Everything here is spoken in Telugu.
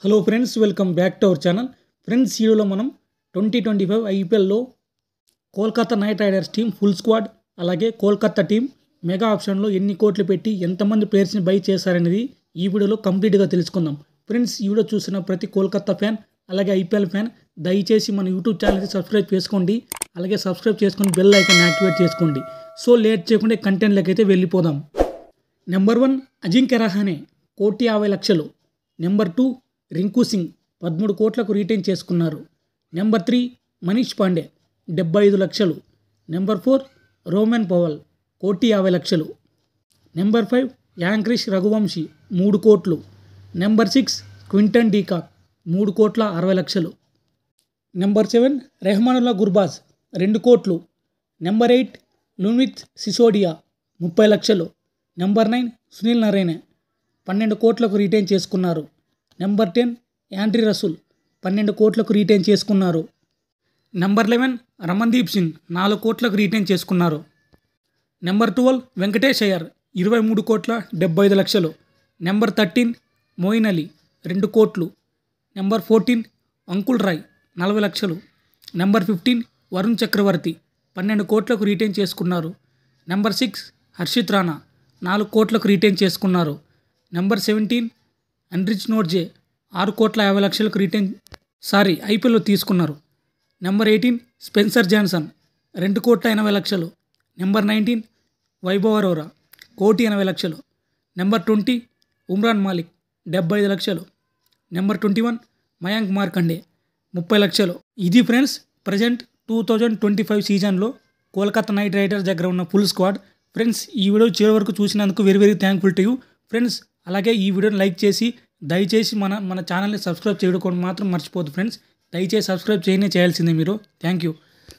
Hello friends, welcome back to our channel. Friends, ఈరోజు మనం 2025 ఐపీఎల్లో Kolkata night riders team full squad, అలాగే కోల్కతా టీం మెగా ఆప్షన్లో ఎన్ని కోట్లు పెట్టి ఎంతమంది ప్లేయర్స్ని బై చేశారనేది ఈ వీడియోలో కంప్లీట్గా తెలుసుకుందాం. ఫ్రెండ్స్, ఈ వీడియో చూసిన ప్రతి కోల్కతా ఫ్యాన్ అలాగే ఐపీఎల్ ఫ్యాన్ దయచేసి మన యూట్యూబ్ ఛానల్కి సబ్స్క్రైబ్ చేసుకోండి. అలాగే సబ్స్క్రైబ్ చేసుకొని బెల్ ఐకాన్ యాక్టివేట్ చేసుకోండి. సో లేట్ చేయకుండా కంటెంట్లోకి అయితే వెళ్ళిపోదాం. నెంబర్ 1 అజింక్య రహానే 1,50,00,000. నెంబర్ 2 రింకు సింగ్ 13 కోట్లకు రీటైన్ చేసుకున్నారు. నెంబర్ 3 మనీష్ పాండే 75 లక్షలు. Number 4 Rovman Powell 1,50,00,000. Number 5 Angkrish Raghuvanshi 3 కోట్లు. Number 6 Quinton de Kock 3,60,00,000. Number 7 Rahmanullah Gurbaz 2 కోట్లు. నెంబర్ 8 లున్విత్ సిసోడియా 30 లక్షలు. నెంబర్ 9 సునీల్ నరైనే 12 కోట్లకు రీటైన్ చేసుకున్నారు. నెంబర్ 10 యాండ్రీ రసూల్ 12 కోట్లకు రీటైన్ చేసుకున్నారు. నెంబర్ 11 రమన్దీప్ సింగ్ 4 కోట్లకు రీటైన్ చేసుకున్నారు. నెంబర్ 12 వెంకటేష్ అయ్యర్ 23,75,00,000. నెంబర్ 13 మోయిన్ అలీ 2 కోట్లు. నెంబర్ 14 అంకుల్ రాయ్ 40 లక్షలు. నెంబర్ 15 వరుణ్ చక్రవర్తి 12 కోట్లకు రీటైన్ చేసుకున్నారు. నెంబర్ 6 హర్షిత్ రాణా 4 కోట్లకు రీటైన్ చేసుకున్నారు. నెంబర్ 17 అన్రిచ్ నోర్జే 6,50,00,000కు ఐపీఎల్లో తీసుకున్నారు. Number 18 Spencer Johnson 2,80,00,000. Number 19 Vaibhav Arora 1,80,00,000. Number 20 Umran Malik 75 లక్షలు. నెంబర్ 21 మయాంక్ మార్కండే 30 లక్షలు. ఇది ఫ్రెండ్స్ ప్రజెంట్ 2025 సీజన్లో కోల్కతా నైట్ రైడర్స్ దగ్గర ఉన్న ఫుల్ స్క్వాడ్. ఫ్రెండ్స్, ఈ వీడియో చివరి వరకు చూసినందుకు very thankful to you friends. అలాగే ఈ వీడియోని లైక్ చేసి దయచేసి మన ఛానల్ని సబ్స్క్రైబ్ చేయడం మాత్రం మర్చిపోద్దు ఫ్రెండ్స్. దయచేసి సబ్స్క్రైబ్ చేయాల్సిందే మీరు. Thank you.